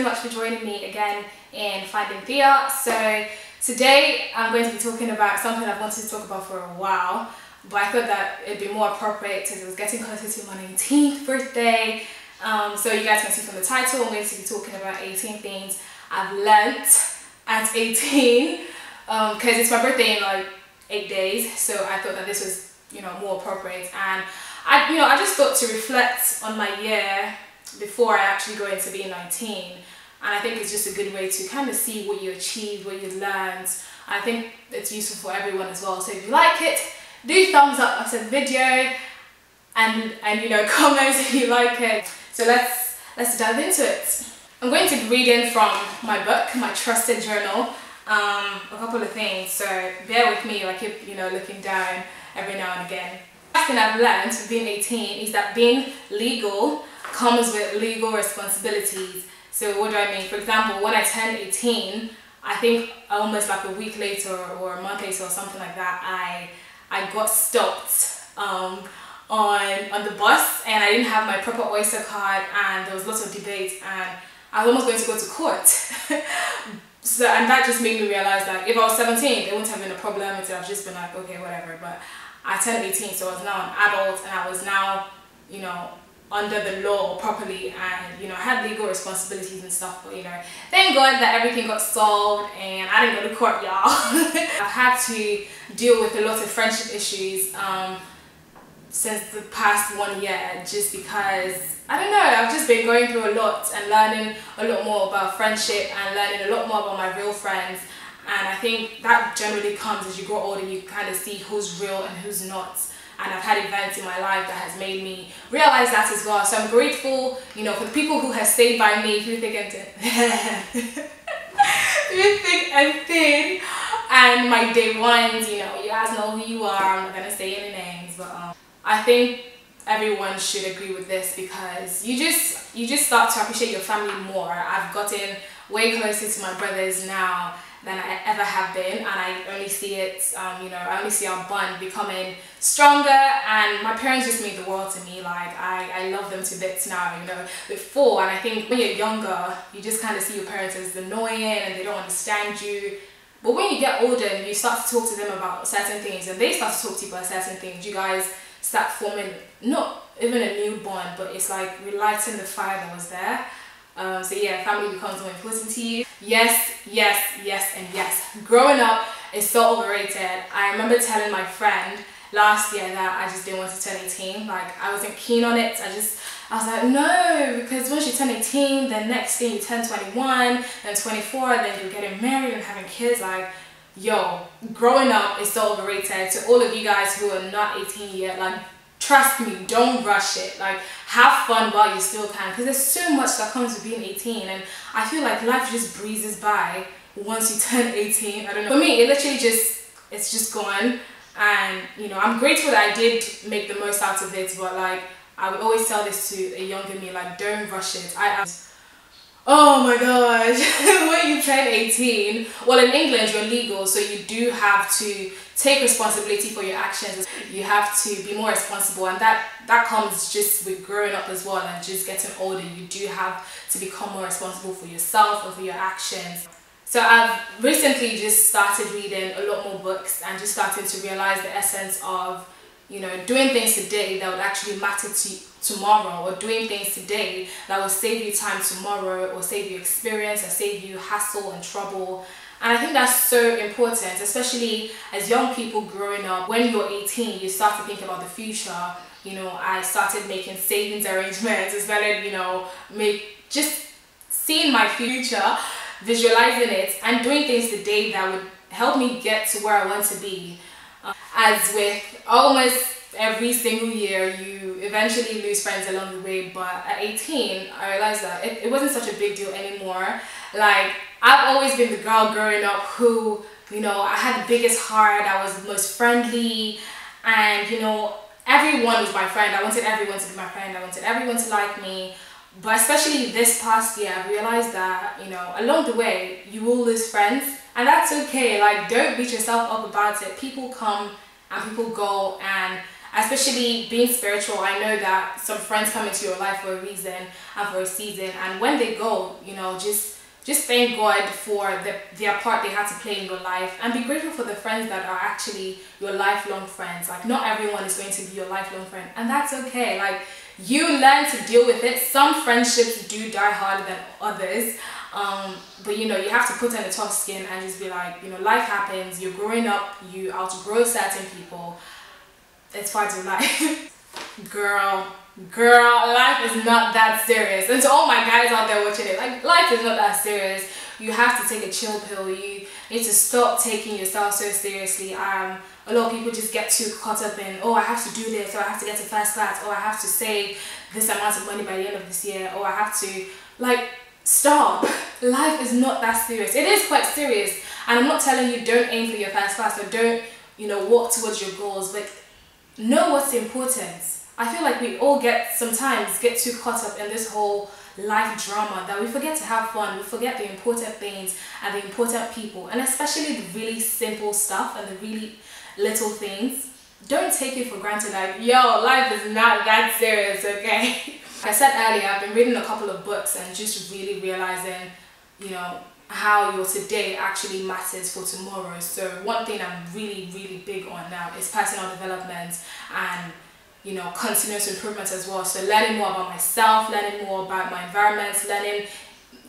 much for joining me again in Finding Thea. So today I'm going to be talking about something I've wanted to talk about for a while, but I thought that it'd be more appropriate because it was getting closer to my 19th birthday. So you guys can see from the title, I'm going to be talking about 18 things I've learnt at 18 because it's my birthday in like 8 days. So I thought that this was, more appropriate, and I just thought to reflect on my year before I actually go into being 19, and I think it's just a good way to kind of see what you achieved, what you learned. I think it's useful for everyone as well. So if you like it, do thumbs up after the video, and comments if you like it. So let's dive into it. I'm going to be reading from my book, my trusted journal, a couple of things. So bear with me, I keep looking down every now and again. The first thing I've learned from being 18 is that being legal comes with legal responsibilities. So what do I mean? For example, when I turned 18, I think almost like a week later or a month later or something like that, I got stopped on the bus, and I didn't have my proper Oyster card, and there was lots of debate, and I was almost going to go to court. And that just made me realize that if I was 17, it wouldn't have been a problem. It would have just been like, okay, whatever. But I turned 18, so I was now an adult, and I was now, under the law properly, and I had legal responsibilities and stuff. But thank God that everything got solved, and I didn't go to court, y'all. I've had to deal with a lot of friendship issues since the past 1 year, just because I don't know, I've just been going through a lot and learning a lot more about friendship and learning a lot more about my real friends. And I think that generally comes as you grow older. You kind of see who's real and who's not. And I've had events in my life that has made me realize that as well. So I'm grateful, for the people who have stayed by me through thick and thin, and my day ones. You guys know who you are. I'm not gonna say any names, but I think everyone should agree with this, because you just start to appreciate your family more. I've gotten way closer to my brothers now than I ever have been, and I only see it, I only see our bond becoming stronger, and my parents just mean the world to me. Like, I love them to bits now, before, and I think when you're younger, you just kind of see your parents as annoying and they don't understand you. But when you get older and you start to talk to them about certain things, and they start to talk to you about certain things, you guys start forming not even a new bond, but it's like relighting the fire that was there. So yeah, family becomes more important to you. Yes, yes, yes, and yes. Growing up is so overrated. I remember telling my friend last year that I just didn't want to turn 18. Like, I wasn't keen on it. I was like, no, because once you turn 18, then next thing you turn 21, then 24, then you're getting married and having kids. Like, yo, growing up is so overrated. To all of you guys who are not 18 yet, like, trust me, don't rush it. Like, have fun while you still can, because there's so much that comes with being 18, and I feel like life just breezes by once you turn 18. I don't know. For me, it's just gone, and I'm grateful that I did make the most out of it. But like, I would always tell this to a younger me, like, don't rush it. Oh my gosh, when you turn 18, well, in England you're legal, so you do have to take responsibility for your actions. You have to be more responsible, and that comes just with growing up as well, and just getting older. You do have to become more responsible for yourself and for your actions. So I've recently just started reading a lot more books, and just starting to realize the essence of doing things today that would actually matter to tomorrow, or doing things today that will save you time tomorrow, or save you experience, or save you hassle and trouble. And I think that's so important, especially as young people growing up. When you're 18, you start to think about the future. I started making savings arrangements. I started, just seeing my future, visualizing it, and doing things today that would help me get to where I want to be. As with almost every single year, you eventually lose friends along the way, but at 18 I realized that it wasn't such a big deal anymore. Like, I've always been the girl growing up who, I had the biggest heart, I was the most friendly, and everyone was my friend. I wanted everyone to be my friend, I wanted everyone to like me. But especially this past year, I realized that, along the way you will lose friends, and that's okay. Like, don't beat yourself up about it. People come and people go, and especially being spiritual. I know that some friends come into your life for a reason and for a season, and when they go, you know, just thank God for their part they had to play in your life, and be grateful for the friends that are actually your lifelong friends. Like, not everyone is going to be your lifelong friend, and that's okay. Like, you learn to deal with it. Some friendships do die harder than others, but you know, you have to put on a tough skin and just be like, you know, life happens, you're growing up, you outgrow certain people. It's part of life. Girl, life is not that serious. And to all my guys out there watching it, like, life is not that serious. You have to take a chill pill. You need to stop taking yourself so seriously. A lot of people just get too caught up in, oh, I have to do this, or I have to get to first class, or I have to save this amount of money by the end of this year, or I have to, like, stop. Life is not that serious. It is quite serious, and I'm not telling you don't aim for your first class, or don't, you know, walk towards your goals, but know what's important. I feel like we all sometimes get too caught up in this whole life drama that we forget to have fun. We forget the important things and the important people, and especially the really simple stuff and the really little things. Don't take it for granted. Like, yo, life is not that serious, okay? Like I said earlier, I've been reading a couple of books and just really realizing, you know, how your today actually matters for tomorrow. So one thing I'm really big on now is personal development and, you know, continuous improvement as well. So learning more about myself, learning more about my environment, learning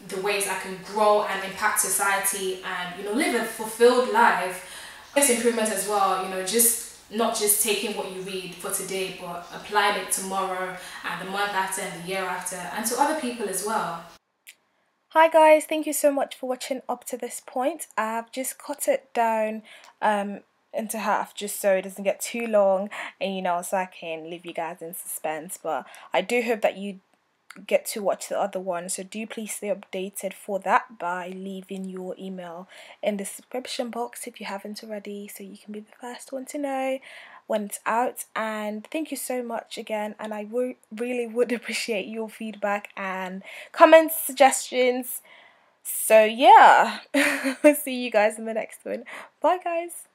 the ways I can grow and impact society and, you know, live a fulfilled life. This improvement as well, you know, not just taking what you read for today, but applying it tomorrow and the month after and the year after, and to other people as well. Hi guys, thank you so much for watching up to this point. I've just cut it down into half just so it doesn't get too long, and you know, so I can leave you guys in suspense. But I do hope that you get to watch the other one, so do please stay updated for that by leaving your email in the description box if you haven't already, so you can be the first one to know when it's out. And thank you so much again, and I really would appreciate your feedback and comments, suggestions. So yeah, see you guys in the next one. Bye guys.